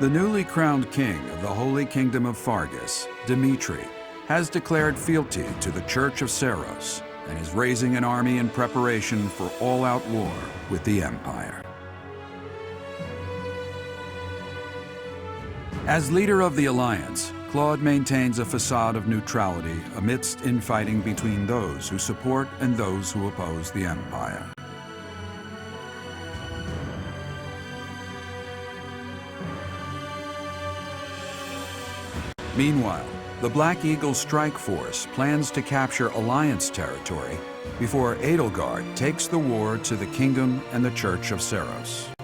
The newly crowned king of the Holy Kingdom of Fargus, Dmitri, has declared fealty to the Church of Ch13 and is raising an army in preparation for all-out war with the Empire. As leader of the Alliance, Claude maintains a facade of neutrality amidst infighting between those who support and those who oppose the Empire. Meanwhile, the Black Eagle Strike Force plans to capture Alliance territory before Edelgard takes the war to the Kingdom and the Church of Ch13.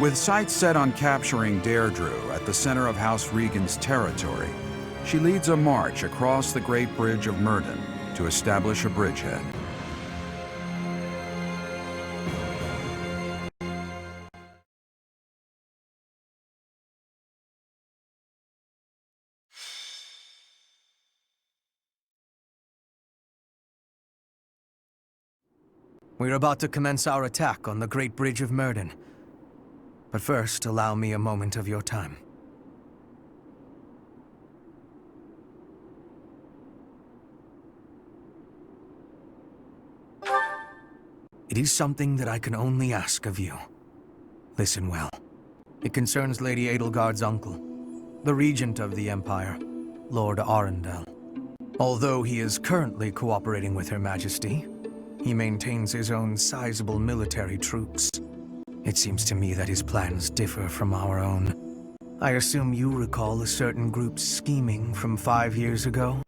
With sights set on capturing Deirdre at the center of House Regan's territory, she leads a march across the Great Bridge of Myrddin to establish a bridgehead. We're about to commence our attack on the Great Bridge of Myrddin. But first, allow me a moment of your time. It is something that I can only ask of you. Listen well. It concerns Lady Edelgard's uncle, the Regent of the Empire, Lord Arundel. Although he is currently cooperating with Her Majesty, he maintains his own sizable military troops. It seems to me that his plans differ from our own. I assume you recall a certain group's scheming from 5 years ago?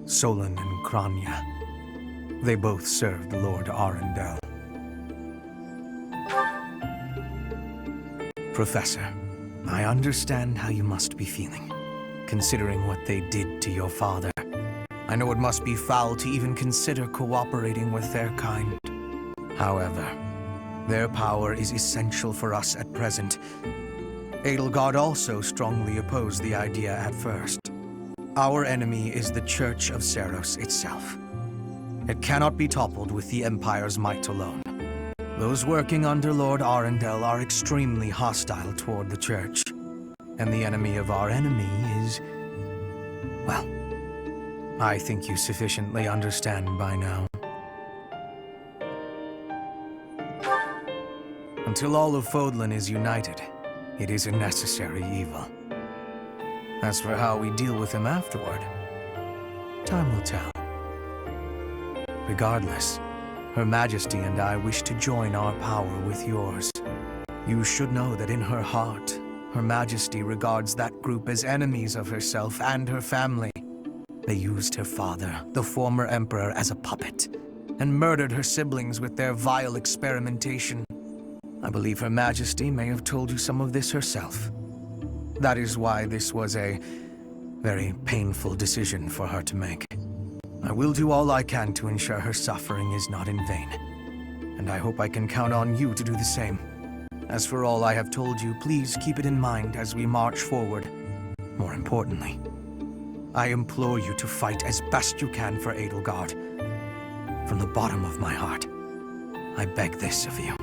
Solon and Kranya. They both served Lord Arundel. Professor, I understand how you must be feeling, considering what they did to your father. I know it must be foul to even consider cooperating with their kind. However, their power is essential for us at present. Edelgard also strongly opposed the idea at first. Our enemy is the Church of Ch13 itself. It cannot be toppled with the Empire's might alone. Those working under Lord Arundel are extremely hostile toward the Church. And the enemy of our enemy is... well, I think you sufficiently understand by now. Until all of Fodlan is united, it is a necessary evil. As for how we deal with him afterward, time will tell. Regardless, Her Majesty and I wish to join our power with yours. You should know that in her heart, Her Majesty regards that group as enemies of herself and her family. They used her father, the former emperor, as a puppet, and murdered her siblings with their vile experimentation. I believe Her Majesty may have told you some of this herself. That is why this was a very painful decision for her to make. I will do all I can to ensure her suffering is not in vain. And I hope I can count on you to do the same. As for all I have told you, please keep it in mind as we march forward. More importantly, I implore you to fight as best you can for Edelgard. From the bottom of my heart, I beg this of you.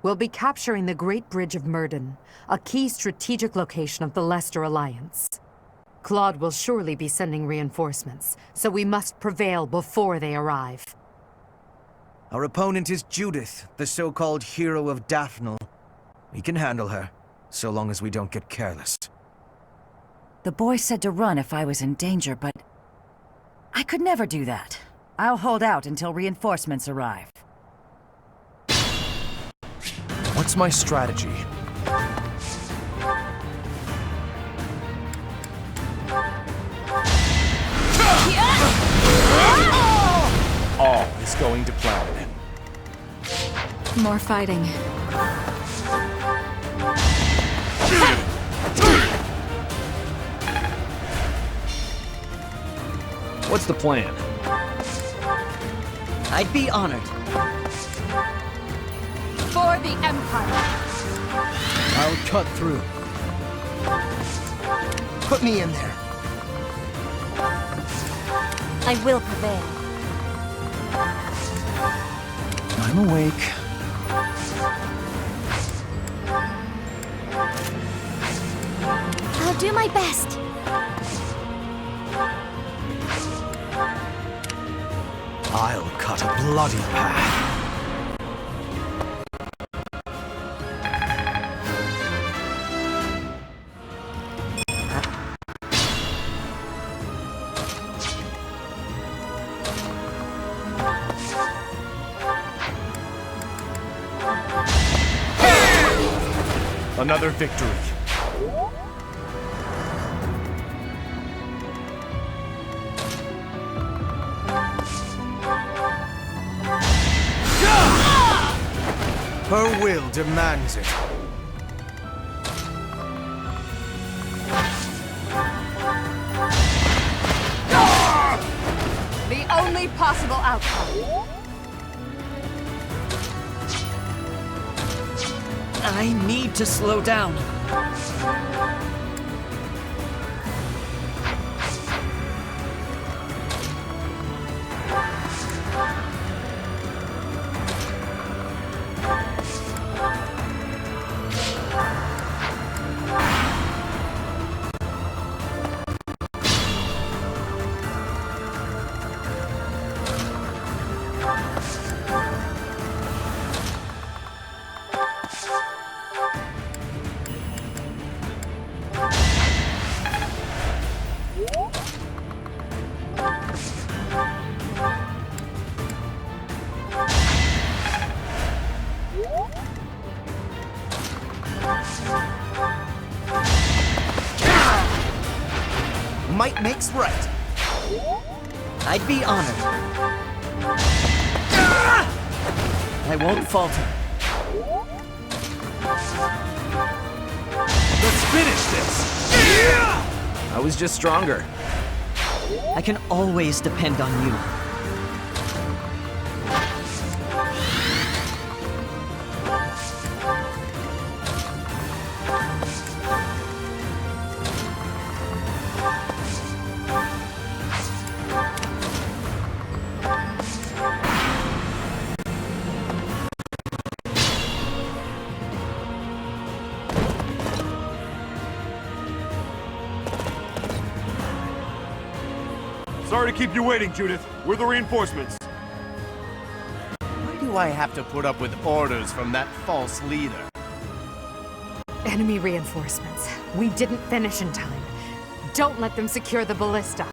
We'll be capturing the Great Bridge of Myrddin, a key strategic location of the Leicester Alliance. Claude will surely be sending reinforcements, so we must prevail before they arrive. Our opponent is Judith, the so-called hero of Daphnel. We can handle her, so long as we don't get careless. The boy said to run if I was in danger, but... I could never do that. I'll hold out until reinforcements arrive. What's my strategy? Yeah! going to plan. More fighting. What's the plan? I'd be honored. For the Empire! I'll cut through. Put me in there. I will prevail. I'm awake. I'll do my best. I'll cut a bloody path. Another victory. Her will demands it. The only possible outcome. I need to slow down. Might makes right. I'd be honored. I won't falter. Let's finish this! I was just stronger. I can always depend on you. Sorry to keep you waiting, Judith. We're the reinforcements. Why do I have to put up with orders from that false leader? Enemy reinforcements. We didn't finish in time. Don't let them secure the ballista.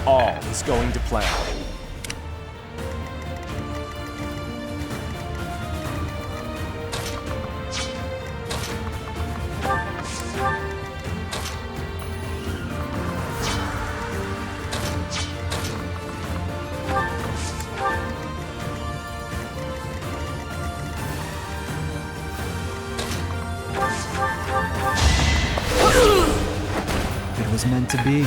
All is going to plan. It was meant to be.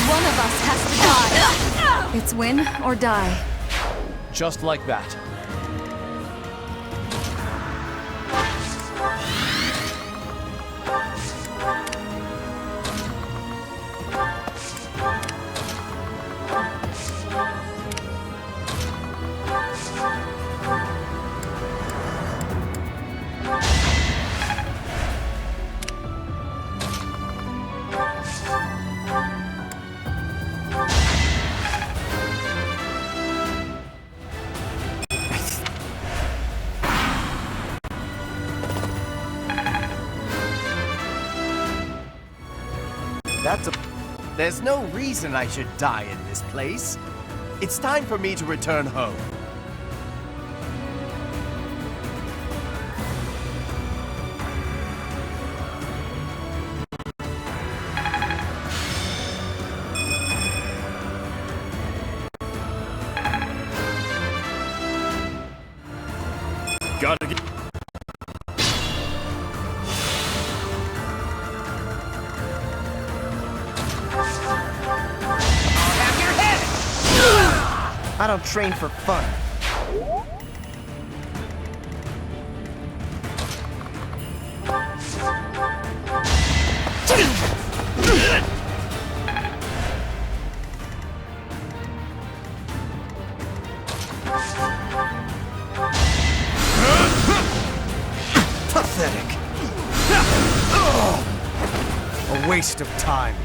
One of us has to die. It's win or die. Just like that. That's a... There's no reason I should die in this place. It's time for me to return home. Gotta get... I don't train for fun. Pathetic. A waste of time.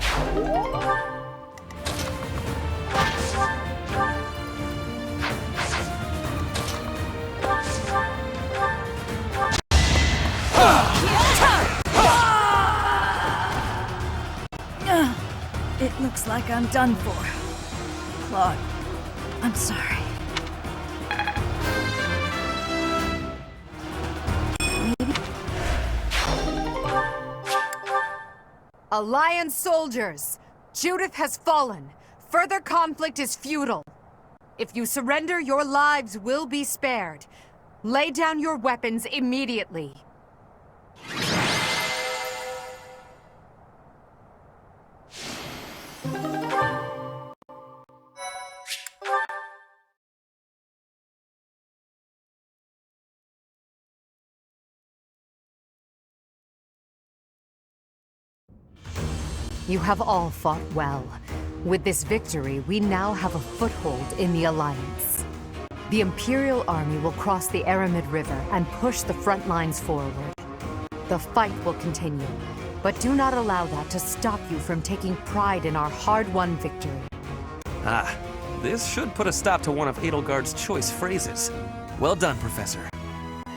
It looks like I'm done for. Claude, I'm sorry. Alliance soldiers! Judith has fallen. Further conflict is futile. If you surrender, your lives will be spared. Lay down your weapons immediately. You have all fought well. With this victory, we now have a foothold in the Alliance. The Imperial Army will cross the Aramid River and push the front lines forward. The fight will continue, but do not allow that to stop you from taking pride in our hard-won victory. Ah, this should put a stop to one of Edelgard's choice phrases. Well done, Professor.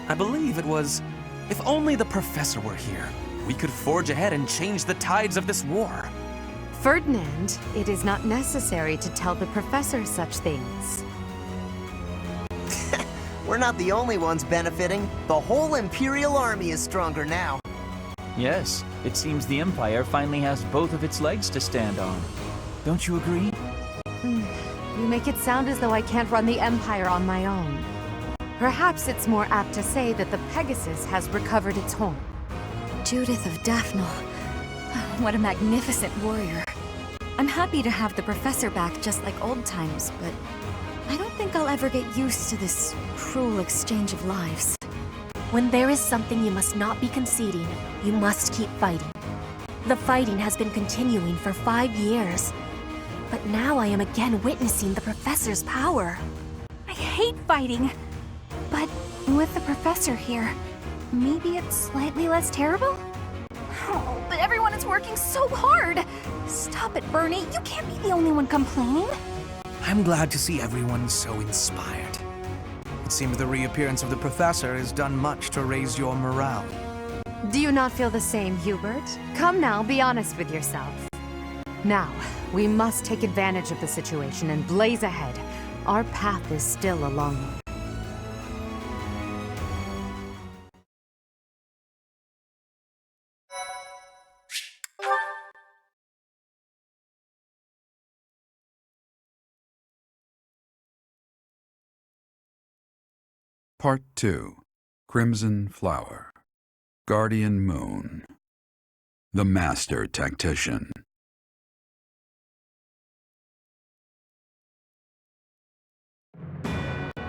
I believe it was, "If only the Professor were here, we could forge ahead and change the tides of this war." Ferdinand, it is not necessary to tell the Professor such things. We're not the only ones benefiting. The whole Imperial Army is stronger now. Yes, it seems the Empire finally has both of its legs to stand on. Don't you agree? You make it sound as though I can't run the Empire on my own. Perhaps it's more apt to say that the Pegasus has recovered its horn. Judith of Daphne. What a magnificent warrior. I'm happy to have the Professor back just like old times, but I don't think I'll ever get used to this cruel exchange of lives. When there is something you must not be conceding, you must keep fighting. The fighting has been continuing for 5 years, but now I am again witnessing the Professor's power. I hate fighting, but with the Professor here, maybe it's slightly less terrible? Oh, but everyone is working so hard! Stop it, Bernie. You can't be the only one complaining. I'm glad to see everyone so inspired. It seems the reappearance of the Professor has done much to raise your morale. Do you not feel the same, Hubert? Come now, be honest with yourself. Now, we must take advantage of the situation and blaze ahead. Our path is still a long one. Part 2. Crimson Flower. Guardian Moon. The Master Tactician.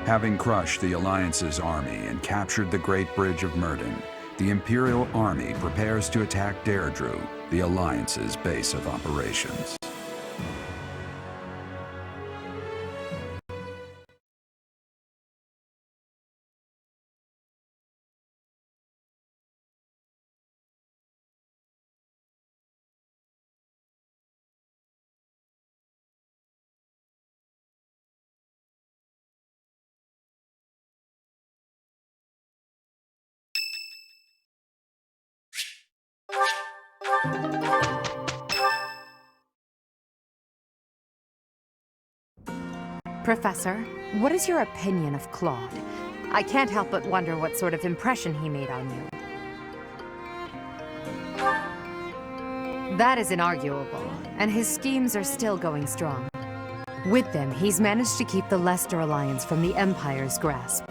Having crushed the Alliance's army and captured the Great Bridge of Myrddin, the Imperial Army prepares to attack Deirdre, the Alliance's base of operations. Professor, what is your opinion of Claude? I can't help but wonder what sort of impression he made on you. That is inarguable, and his schemes are still going strong. With them, he's managed to keep the Leicester Alliance from the Empire's grasp.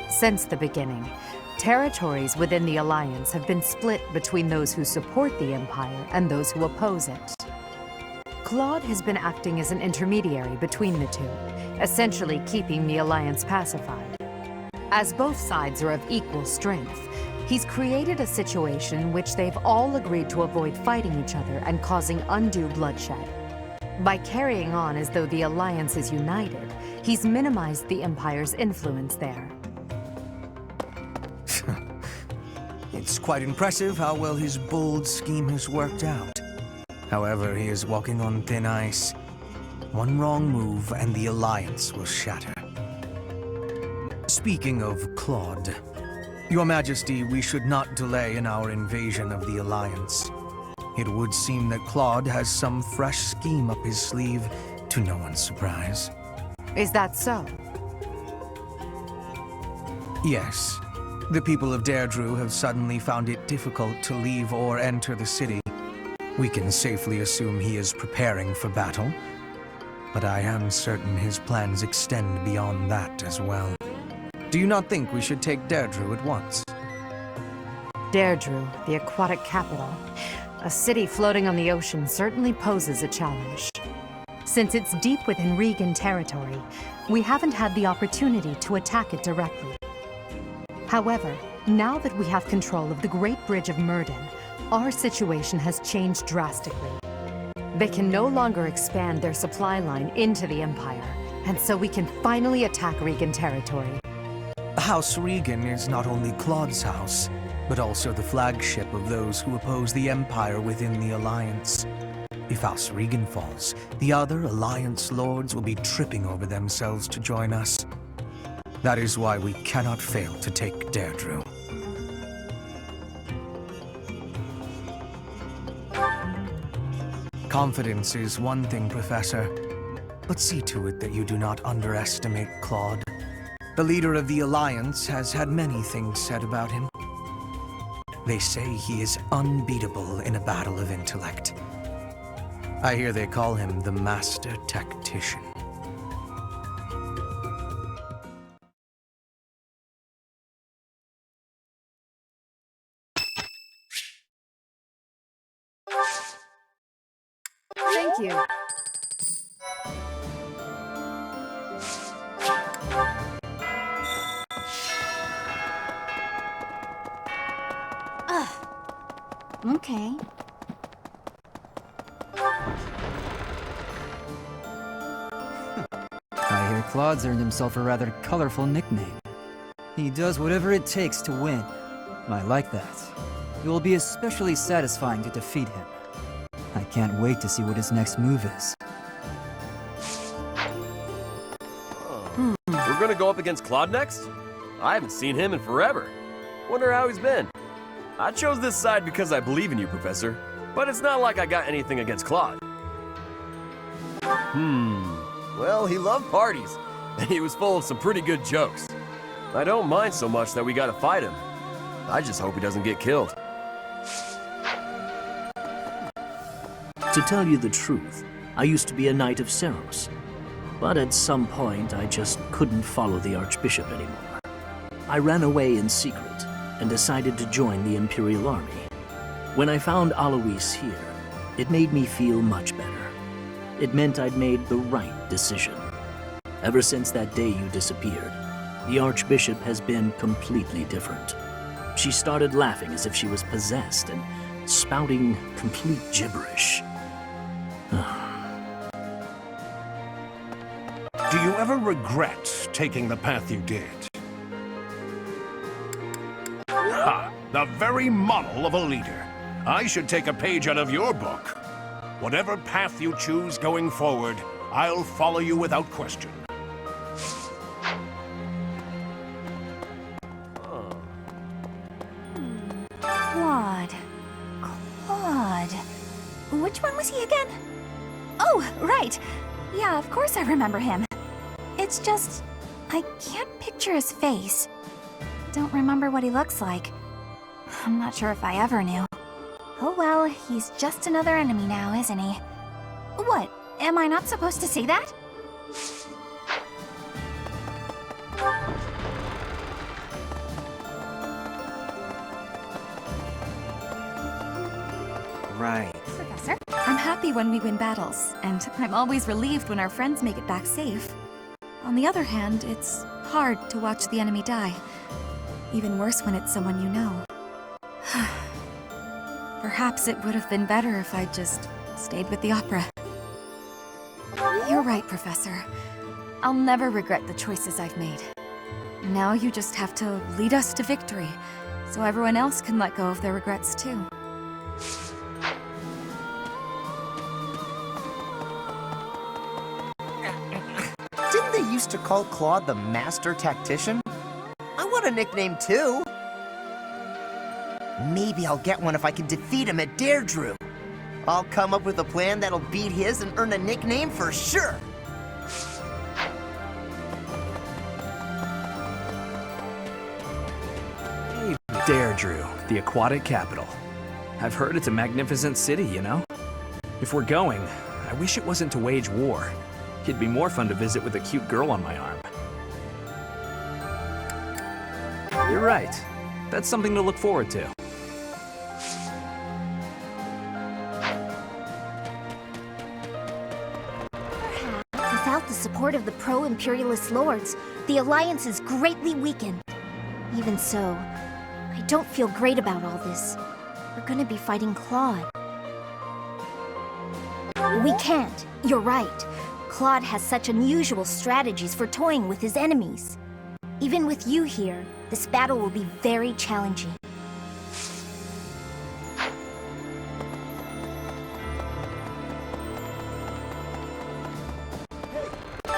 Since the beginning, territories within the Alliance have been split between those who support the Empire and those who oppose it. Claude has been acting as an intermediary between the two, essentially keeping the Alliance pacified. As both sides are of equal strength, he's created a situation in which they've all agreed to avoid fighting each other and causing undue bloodshed. By carrying on as though the Alliance is united, he's minimized the Empire's influence there. It's quite impressive how well his bold scheme has worked out. However, he is walking on thin ice. One wrong move and the Alliance will shatter. Speaking of Claude, Your Majesty, we should not delay in our invasion of the Alliance. It would seem that Claude has some fresh scheme up his sleeve, to no one's surprise. Is that so? Yes. The people of Deirdre have suddenly found it difficult to leave or enter the city. We can safely assume he is preparing for battle, but I am certain his plans extend beyond that as well. Do you not think we should take Deirdre at once? Deirdre, the aquatic capital. A city floating on the ocean certainly poses a challenge. Since it's deep within Regan territory, we haven't had the opportunity to attack it directly. However, now that we have control of the Great Bridge of Myrden, our situation has changed drastically. They can no longer expand their supply line into the Empire, and so we can finally attack Regan territory. House Regan is not only Claude's house, but also the flagship of those who oppose the Empire within the Alliance. If House Regan falls, the other Alliance lords will be tripping over themselves to join us. That is why we cannot fail to take Deirdre. Confidence is one thing, Professor, but see to it that you do not underestimate Claude. The leader of the Alliance has had many things said about him. They say he is unbeatable in a battle of intellect. I hear they call him the Master Tactician. Thank you. Okay. I hear Claude's earned himself a rather colorful nickname. He does whatever it takes to win. I like that. It will be especially satisfying to defeat him. I can't wait to see what his next move is. We're gonna go up against Claude next? I haven't seen him in forever. Wonder how he's been. I chose this side because I believe in you, Professor. But it's not like I got anything against Claude. Well, he loved parties, and he was full of some pretty good jokes. I don't mind so much that we gotta fight him. I just hope he doesn't get killed. To tell you the truth, I used to be a Knight of Seros. But at some point, I just couldn't follow the Archbishop anymore. I ran away in secret and decided to join the Imperial Army. When I found Alois here, it made me feel much better. It meant I'd made the right decision. Ever since that day you disappeared, the Archbishop has been completely different. She started laughing as if she was possessed and spouting complete gibberish. Do you ever regret taking the path you did? Ha! The very model of a leader. I should take a page out of your book. Whatever path you choose going forward, I'll follow you without question. Claude. Which one was he again? Oh, right. Yeah, of course I remember him. It's just, I can't picture his face. Don't remember what he looks like. I'm not sure if I ever knew. Oh well, he's just another enemy now, isn't he? What? Am I not supposed to see that? Right. Professor, I'm happy when we win battles, and I'm always relieved when our friends make it back safe. On the other hand, it's hard to watch the enemy die. Even worse when it's someone you know. Perhaps it would have been better if I'd just stayed with the opera. You're right, Professor. I'll never regret the choices I've made. Now you just have to lead us to victory, so everyone else can let go of their regrets too. Didn't they used to call Claude the Master Tactician? I want a nickname too. Maybe I'll get one if I can defeat him at Deirdre. I'll come up with a plan that'll beat his and earn a nickname for sure. Deirdre, the aquatic capital. I've heard it's a magnificent city, you know? If we're going, I wish it wasn't to wage war. It'd be more fun to visit with a cute girl on my arm. You're right. That's something to look forward to. Without the support of the pro-imperialist lords, the Alliance is greatly weakened. Even so, I don't feel great about all this. We're gonna be fighting Claude. We can't. You're right. Claude has such unusual strategies for toying with his enemies. Even with you here, this battle will be very challenging.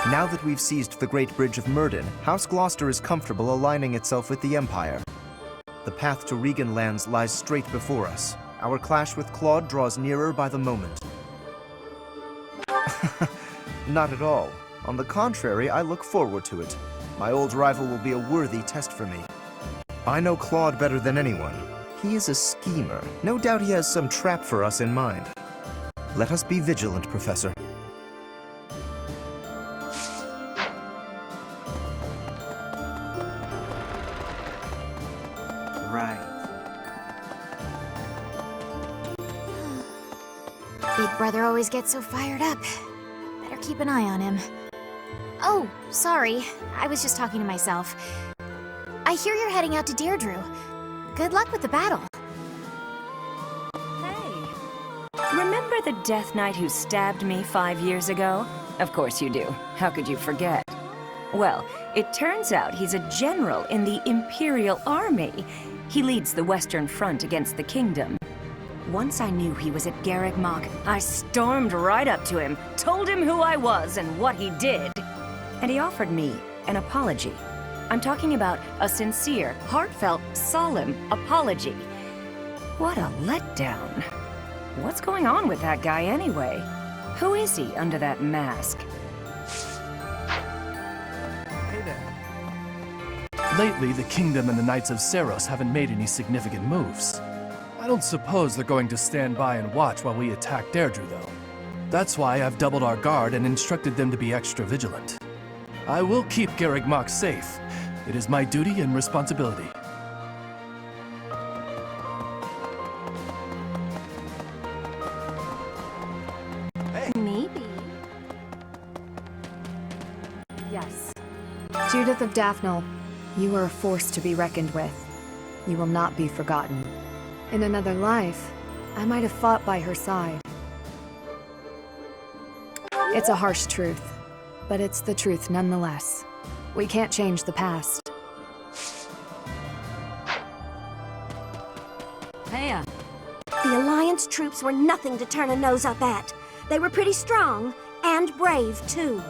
Now that we've seized the Great Bridge of Myrddin, House Gloucester is comfortable aligning itself with the Empire. The path to Regan lands lies straight before us. Our clash with Claude draws nearer by the moment. Not at all. On the contrary, I look forward to it. My old rival will be a worthy test for me. I know Claude better than anyone. He is a schemer. No doubt he has some trap for us in mind. Let us be vigilant, Professor. Right. Big brother always gets so fired up. Better keep an eye on him. Oh, sorry. I was just talking to myself. I hear you're heading out to Deirdre. Good luck with the battle. Remember the Death Knight who stabbed me 5 years ago? Of course you do. How could you forget? Well, it turns out he's a general in the Imperial Army. He leads the Western Front against the Kingdom. Once I knew he was at Garreg Mach, I stormed right up to him, told him who I was and what he did. And he offered me an apology. I'm talking about a sincere, heartfelt, solemn apology. What a letdown. What's going on with that guy anyway? Who is he under that mask? Hey there. Lately, the Kingdom and the Knights of Seiros haven't made any significant moves. I don't suppose they're going to stand by and watch while we attack Deirdre, though. That's why I've doubled our guard and instructed them to be extra vigilant. I will keep Garreg Mach safe. It is my duty and responsibility. Maybe. Yes. Judith of Daphne, you are a force to be reckoned with. You will not be forgotten. In another life, I might have fought by her side. It's a harsh truth, but it's the truth nonetheless. We can't change the past. Heya. The Alliance troops were nothing to turn a nose up at. They were pretty strong, and brave, too.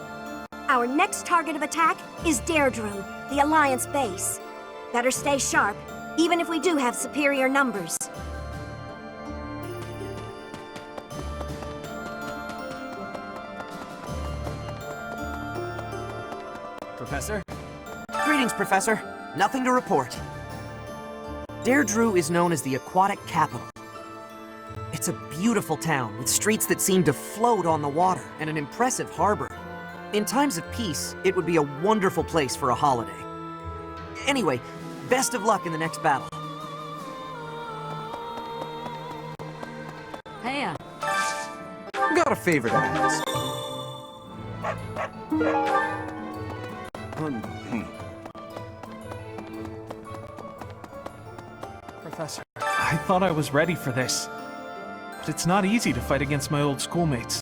Our next target of attack is Deirdre, the Alliance base. Better stay sharp, even if we do have superior numbers. Professor? Greetings, Professor. Nothing to report. Deirdre is known as the aquatic capital. It's a beautiful town with streets that seem to float on the water and an impressive harbor. In times of peace, it would be a wonderful place for a holiday. Anyway, best of luck in the next battle. Hey, Got a favor to ask. Professor, I thought I was ready for this. But it's not easy to fight against my old schoolmates.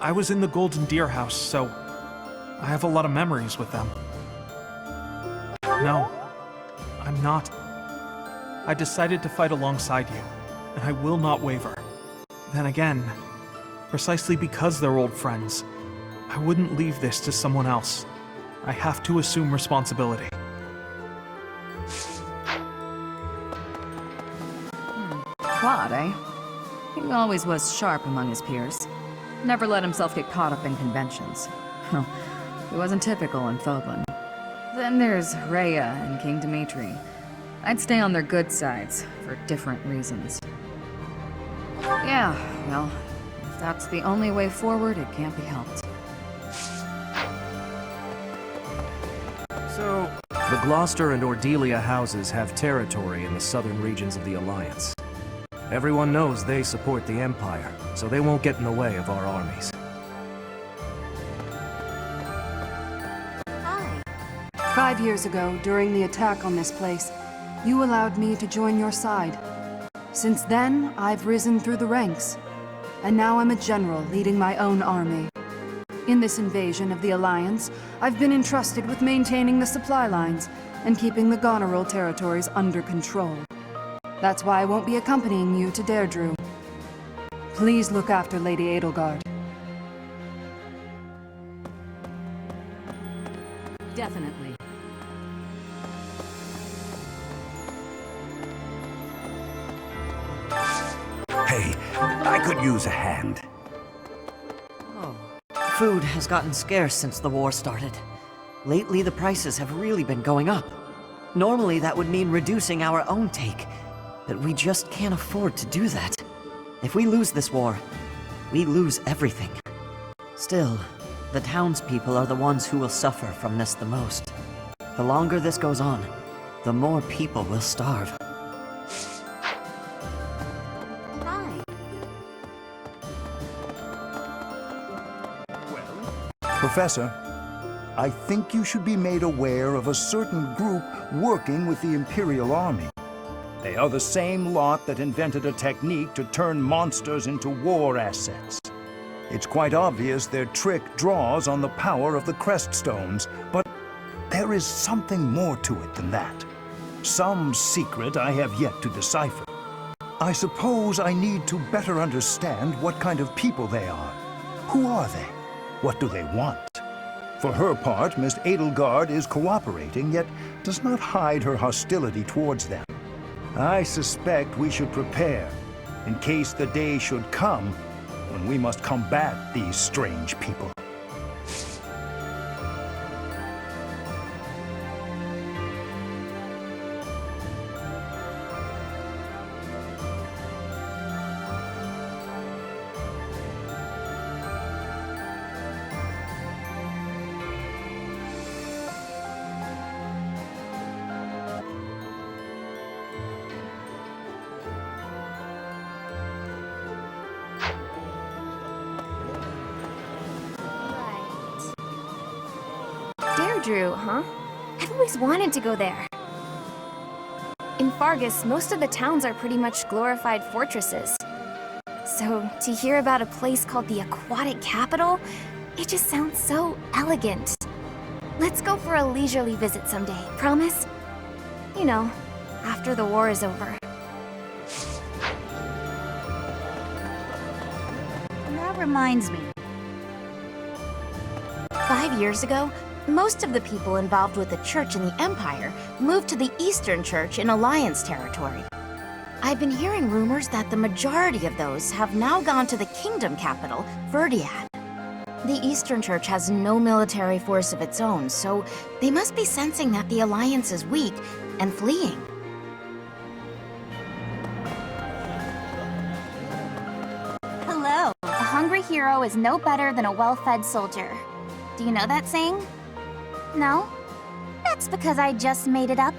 I was in the Golden Deer House, so I have a lot of memories with them. No, I'm not. I decided to fight alongside you, and I will not waver. Then again, precisely because they're old friends, I wouldn't leave this to someone else. I have to assume responsibility. Claude, eh? He always was sharp among his peers. Never let himself get caught up in conventions. Well, he wasn't typical in Fodlan. Then there's Rhea and King Dimitri. I'd stay on their good sides, for different reasons. Yeah, well, if that's the only way forward, it can't be helped. So, the Gloucester and Ordelia houses have territory in the southern regions of the Alliance. Everyone knows they support the Empire, so they won't get in the way of our armies. Hi. 5 years ago, during the attack on this place, you allowed me to join your side. Since then, I've risen through the ranks, and now I'm a general leading my own army. In this invasion of the Alliance, I've been entrusted with maintaining the supply lines and keeping the Goneril territories under control. That's why I won't be accompanying you to Deirdre. Please look after Lady Edelgard. Definitely. Hey, I could use a hand. Food has gotten scarce since the war started. Lately, the prices have really been going up. Normally, that would mean reducing our own take, but we just can't afford to do that. If we lose this war, we lose everything. Still, the townspeople are the ones who will suffer from this the most. The longer this goes on, the more people will starve. Professor, I think you should be made aware of a certain group working with the Imperial Army. They are the same lot that invented a technique to turn monsters into war assets. It's quite obvious their trick draws on the power of the Creststones, but there is something more to it than that. Some secret I have yet to decipher. I suppose I need to better understand what kind of people they are. Who are they? What do they want? For her part, Miss Edelgard is cooperating, yet does not hide her hostility towards them. I suspect we should prepare, in case the day should come when we must combat these strange people. Deirdre, huh? I've always wanted to go there. In Fargus, most of the towns are pretty much glorified fortresses. So, to hear about a place called the Aquatic Capital, it just sounds so elegant. Let's go for a leisurely visit someday, promise? You know, after the war is over. That reminds me. 5 years ago, most of the people involved with the Church and the Empire moved to the Eastern Church in Alliance territory. I've been hearing rumors that the majority of those have now gone to the kingdom capital, Verdiad. The Eastern Church has no military force of its own, so they must be sensing that the Alliance is weak and fleeing. Hello. A hungry hero is no better than a well-fed soldier. Do you know that saying? No? That's because I just made it up.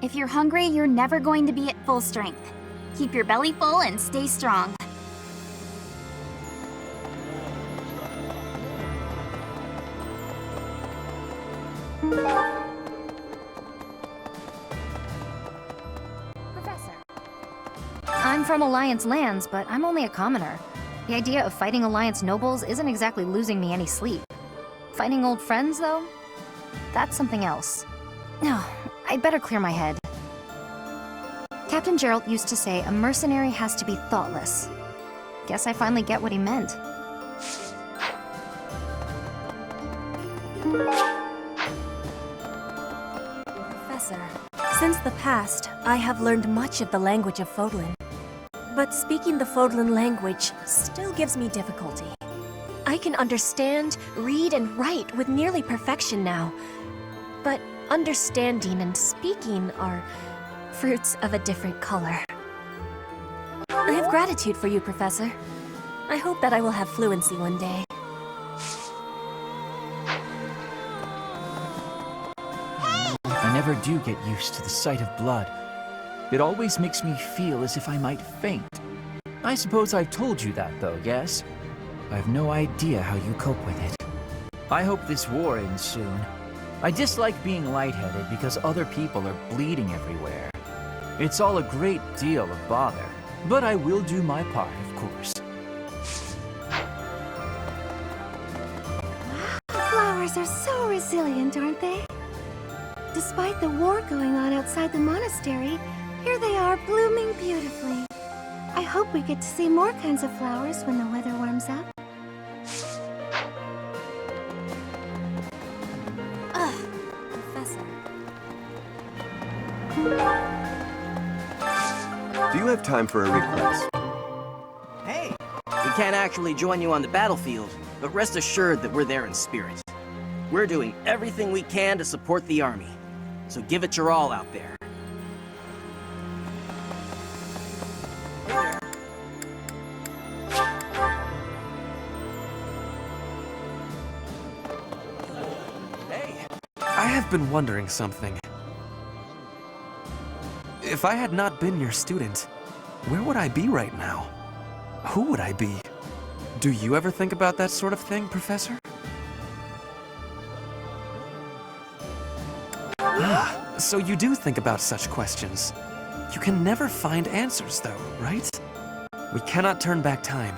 If you're hungry, you're never going to be at full strength. Keep your belly full and stay strong. Professor. I'm from Alliance lands, but I'm only a commoner. The idea of fighting Alliance nobles isn't exactly losing me any sleep. Fighting old friends, though? That's something else. No, I'd better clear my head. Captain Gerald used to say a mercenary has to be thoughtless. Guess I finally get what he meant. Professor, since the past, I have learned much of the language of Fodlan. But speaking the Fodlan language still gives me difficulty. I can understand, read, and write with nearly perfection now. But understanding and speaking are fruits of a different color. I have gratitude for you, Professor. I hope that I will have fluency one day. I never do get used to the sight of blood. It always makes me feel as if I might faint. I suppose I've told you that, though, yes? I have no idea how you cope with it. I hope this war ends soon. I dislike being lightheaded because other people are bleeding everywhere. It's all a great deal of bother, but I will do my part, of course. Flowers are so resilient, aren't they? Despite the war going on outside the monastery, here they are blooming beautifully. I hope we get to see more kinds of flowers when the weather warms up. Ugh, Professor. Do you have time for a request? Hey! We can't actually join you on the battlefield, but rest assured that we're there in spirit. We're doing everything we can to support the army, so give it your all out there. I have been wondering something. If I had not been your student, where would I be right now? Who would I be? Do you ever think about that sort of thing, Professor? Ah, so you do think about such questions. You can never find answers, though, right? We cannot turn back time,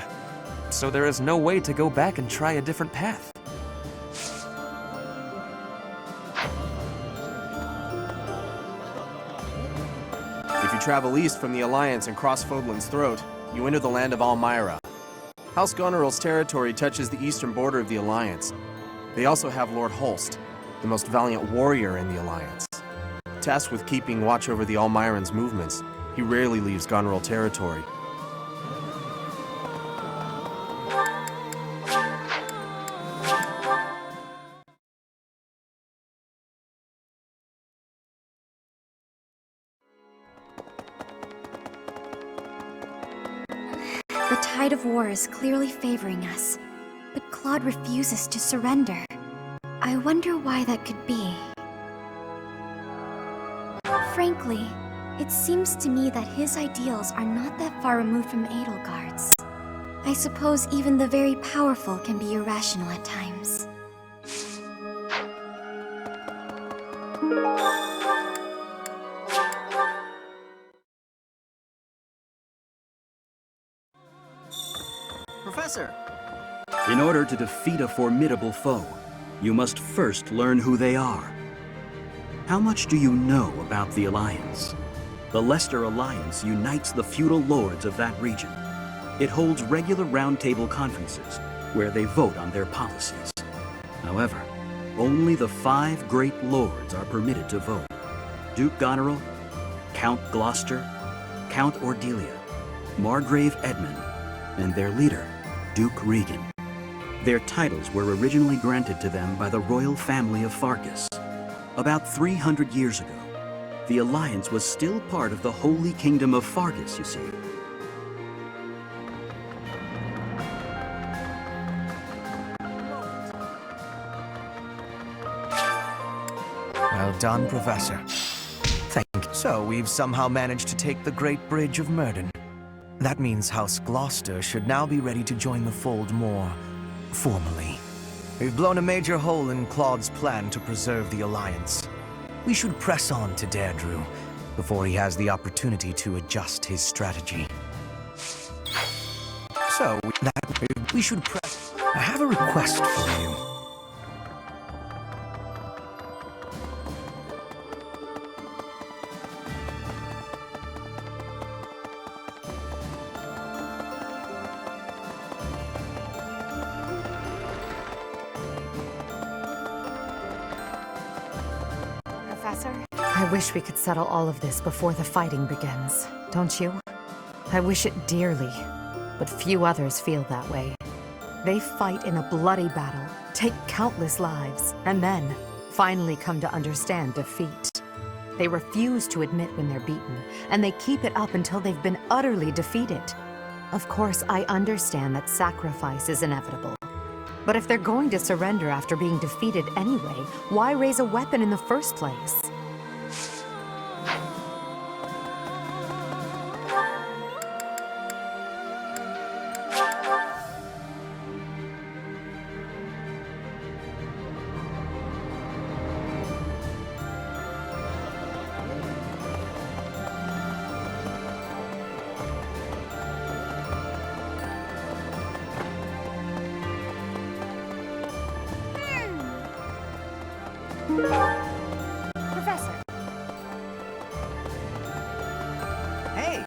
so there is no way to go back and try a different path. If you travel east from the Alliance and cross Fodlan's throat, you enter the land of Almyra. House Goneril's territory touches the eastern border of the Alliance. They also have Lord Holst, the most valiant warrior in the Alliance. Tasked with keeping watch over the Almyrans' movements, he rarely leaves Goneril territory. The tide of war is clearly favoring us, but Claude refuses to surrender. I wonder why that could be. Frankly, it seems to me that his ideals are not that far removed from Edelgard's. I suppose even the very powerful can be irrational at times. Professor! In order to defeat a formidable foe, you must first learn who they are. How much do you know about the Alliance? The Leicester Alliance unites the feudal lords of that region. It holds regular roundtable conferences where they vote on their policies. However, only the 5 great lords are permitted to vote. Duke Goneril, Count Gloucester, Count Ordelia, Margrave Edmund, and their leader, Duke Regan. Their titles were originally granted to them by the royal family of Fargus. About 300 years ago, the Alliance was still part of the Holy Kingdom of Fargus, you see. Well done, Professor. Thank you. So we've somehow managed to take the Great Bridge of Murden. That means House Gloucester should now be ready to join the fold more formally. We've blown a major hole in Claude's plan to preserve the Alliance. We should press on to Deirdre before he has the opportunity to adjust his strategy. So, we should press... I have a request for you. I wish we could settle all of this before the fighting begins, don't you? I wish it dearly, but few others feel that way. They fight in a bloody battle, take countless lives, and then finally come to understand defeat. They refuse to admit when they're beaten, and they keep it up until they've been utterly defeated. Of course, I understand that sacrifice is inevitable. But if they're going to surrender after being defeated anyway, why raise a weapon in the first place? Professor! Hey!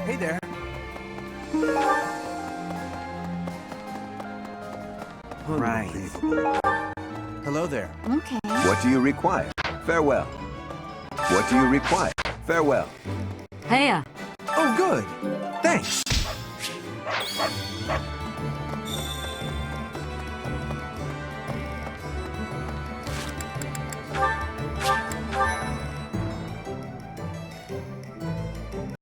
Hey there. Right. Hello there. Okay. What do you require? Farewell. What do you require? Farewell. Heya! Oh, good. Thanks.